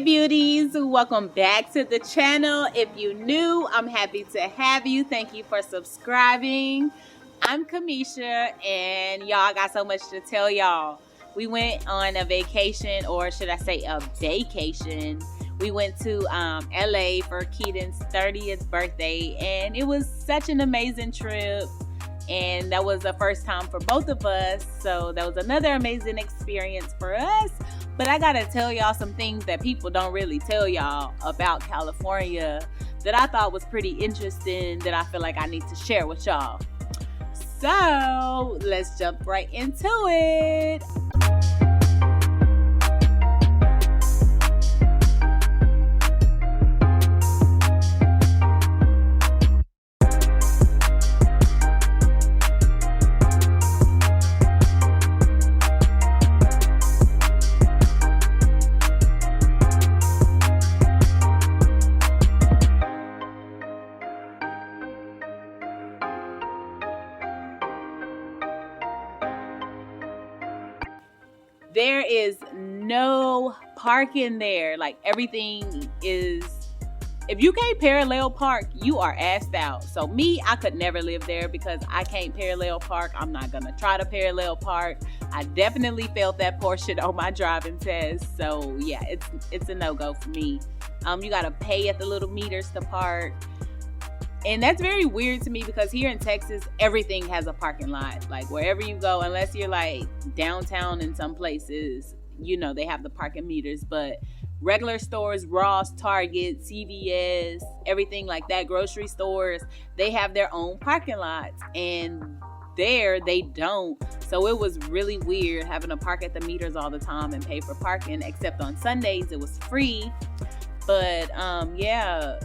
beauties, welcome back to the channel. If you're new, I'm happy to have you. Thank you for subscribing. I'm Kamisha, and y'all, got so much to tell y'all. We went on a vacation, or should I say a vacation. We went to LA for Keatons' 30th birthday, and it was such an amazing trip. And that was the first time for both of us, so that was another amazing experience for us. But I gotta tell y'all some things that people don't really tell y'all about California that I thought was pretty interesting, that I feel like I need to share with y'all. So let's jump right into it. There is no parking there. Like, everything is, if you can't parallel park, you are assed out. So me, I could never live there because I can't parallel park. I'm not gonna try to parallel park. I definitely failed that portion on my driving test. So yeah, it's a no-go for me. You gotta pay at the little meters to park. And that's very weird to me because here in Texas, everything has a parking lot. Like, wherever you go, unless you're like downtown in some places, you know, they have the parking meters. But regular stores, Ross, Target, CVS, everything like that, grocery stores, they have their own parking lots. And there, they don't. So it was really weird having to park at the meters all the time and pay for parking, except on Sundays, it was free. But yeah,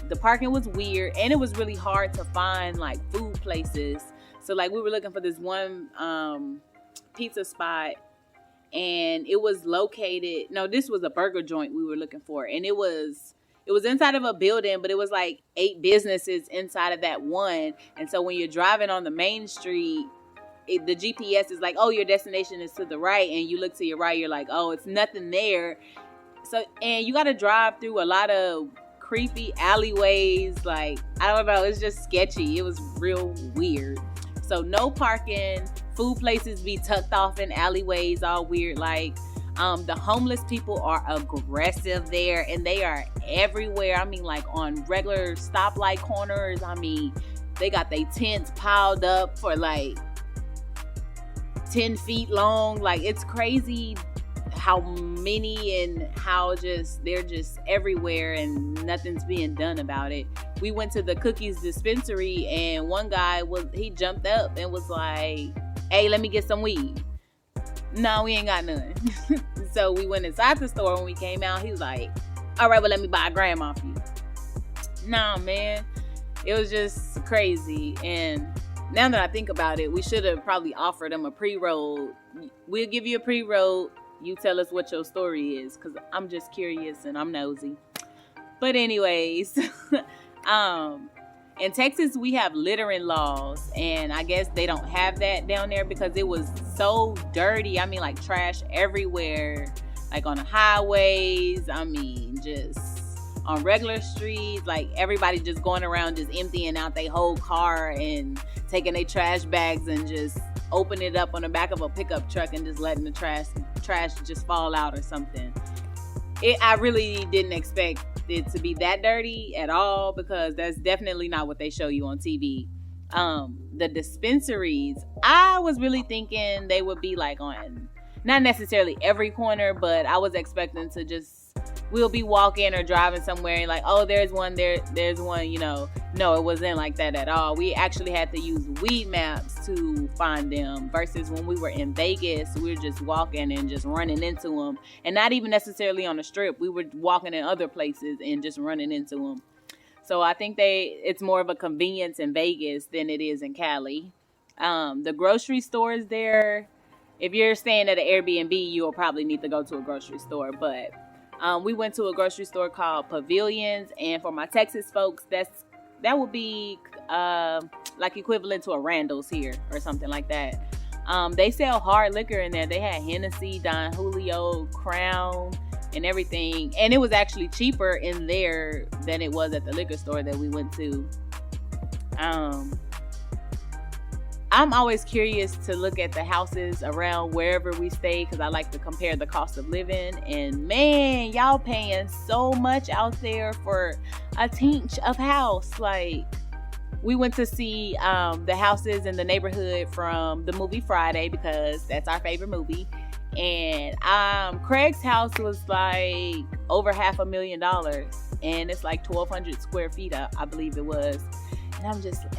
the parking was weird, and it was really hard to find like food places. So like, we were looking for this one pizza spot, and it was located, no, this was a burger joint we were looking for, and it was inside of a building, but it was like 8 businesses inside of that one. And so when you're driving on the main street, the GPS is like, oh, your destination is to the right, and you look to your right, you're like, oh, it's nothing there. So, and you got to drive through a lot of creepy alleyways. Like, I don't know, it's just sketchy. It was real weird. So no parking. Food places be tucked off in alleyways, all weird. Like, the homeless people are aggressive there, and they are everywhere. I mean, like on regular stoplight corners. I mean, they got their tents piled up for like 10 feet long. Like, it's crazy how many and how they're just everywhere, and nothing's being done about it. We went to the cookies dispensary, and one guy he jumped up and was like, hey, let me get some weed. No, we ain't got none. So we went inside the store. When we came out, he was like, all right, well, let me buy a gram off you. Nah, man, it was just crazy. And now that I think about it, we should have probably offered him a pre-roll. We'll give you a pre-roll. You tell us what your story is, because I'm just curious and I'm nosy. But anyways, in Texas, we have littering laws, and I guess they don't have that down there because it was so dirty. I mean, like, trash everywhere, like on the highways. I mean, just on regular streets, like everybody just going around just emptying out their whole car and taking their trash bags and just open it up on the back of a pickup truck and just letting the trash just fall out or something. I really didn't expect it to be that dirty at all, because that's definitely not what they show you on TV. The dispensaries, I was really thinking they would be like on, not necessarily every corner, but I was expecting to just, we'll be walking or driving somewhere and like, oh, there's one, there's one, you know. No, it wasn't like that at all. We actually had to use weed maps to find them, versus when we were in Vegas, we were just walking and just running into them, and not even necessarily on the strip. We were walking in other places and just running into them. So I think it's more of a convenience in Vegas than it is in Cali. The grocery stores there, if you're staying at an Airbnb, you'll probably need to go to a grocery store, but we went to a grocery store called Pavilions, and for my Texas folks, that would be like equivalent to a Randall's here or something like that. They sell hard liquor in there. They had Hennessy, Don Julio, Crown, and everything. And it was actually cheaper in there than it was at the liquor store that we went to. I'm always curious to look at the houses around wherever we stay, because I like to compare the cost of living. And man, y'all paying so much out there for a tinch of house. Like, we went to see the houses in the neighborhood from the movie Friday, because that's our favorite movie. And Craig's house was like over $500,000, and it's like 1,200 square feet, I believe it was.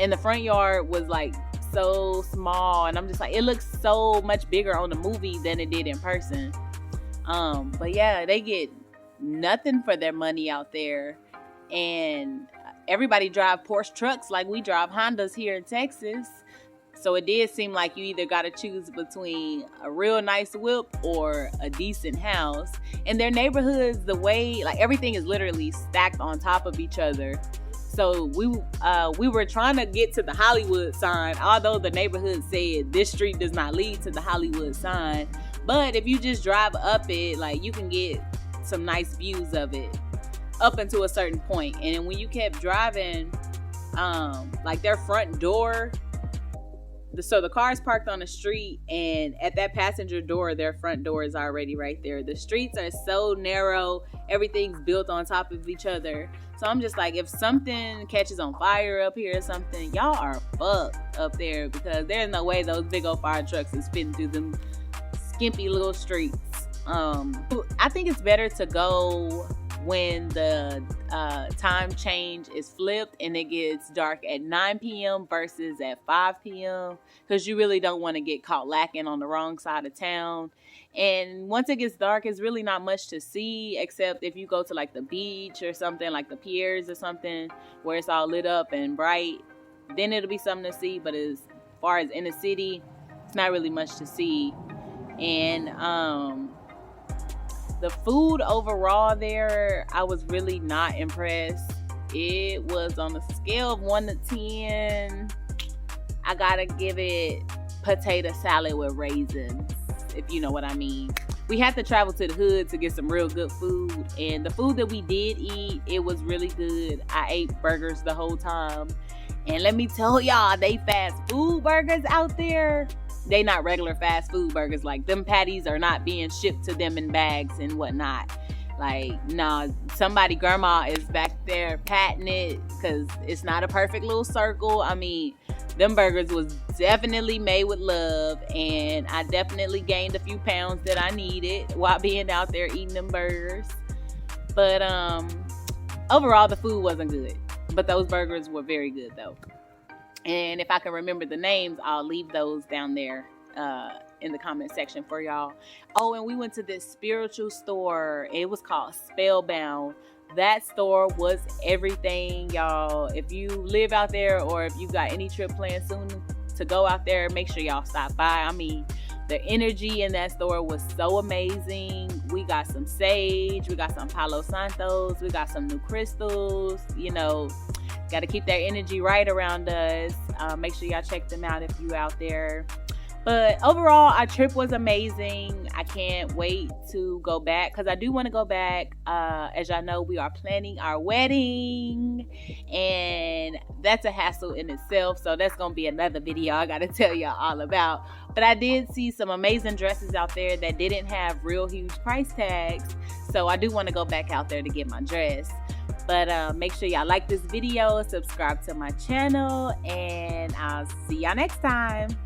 And the front yard was like so small, and I'm just like, it looks so much bigger on the movie than it did in person. But yeah, they get nothing for their money out there, and everybody drive Porsche trucks like we drive Hondas here in Texas. So it did seem like you either got to choose between a real nice whip or a decent house. And their neighborhoods, the way, like, everything is literally stacked on top of each other. So we were trying to get to the Hollywood sign, although the neighborhood said this street does not lead to the Hollywood sign. But if you just drive up it, like, you can get some nice views of it up until a certain point. And when you kept driving, like, their front door, so the car is parked on the street, and at that passenger door, their front door is already right there. The streets are so narrow, everything's built on top of each other. So I'm just like, if something catches on fire up here or something, y'all are fucked up there, because there's no way those big old fire trucks is fitting through them skimpy little streets. I think it's better to go when the time change is flipped and it gets dark at 9 p.m. versus at 5 p.m. because you really don't want to get caught lacking on the wrong side of town. And once it gets dark, it's really not much to see, except if you go to like the beach or something, like the piers or something where it's all lit up and bright, then it'll be something to see. But as far as in the city, it's not really much to see. And the food overall there, I was really not impressed. It was on a scale of 1 to 10. I gotta give it potato salad with raisins, if you know what I mean. We had to travel to the hood to get some real good food, and the food that we did eat, it was really good. I ate burgers the whole time, and let me tell y'all, they fast food burgers out there, they not regular fast food burgers. Like, them patties are not being shipped to them in bags and whatnot. Like, nah, somebody, grandma is back there patting it, because it's not a perfect little circle. I mean, them burgers was definitely made with love, and I definitely gained a few pounds that I needed while being out there eating them burgers. But overall, the food wasn't good, but those burgers were very good though. And if I can remember the names, I'll leave those down there in the comment section for y'all. Oh, and we went to this spiritual store. It was called Spellbound. That store was everything, y'all. If you live out there, or if you got any trip planned soon to go out there, make sure y'all stop by. I mean, the energy in that store was so amazing. We got some sage, we got some Palo Santos, we got some new crystals. You know, got to keep that energy right around us. Make sure y'all check them out if you out there. But overall, our trip was amazing. I can't wait to go back, because I do want to go back. As y'all know, we are planning our wedding, and that's a hassle in itself. So that's going to be another video I got to tell y'all all about. But I did see some amazing dresses out there that didn't have real huge price tags. So I do want to go back out there to get my dress. But make sure y'all like this video, subscribe to my channel, and I'll see y'all next time.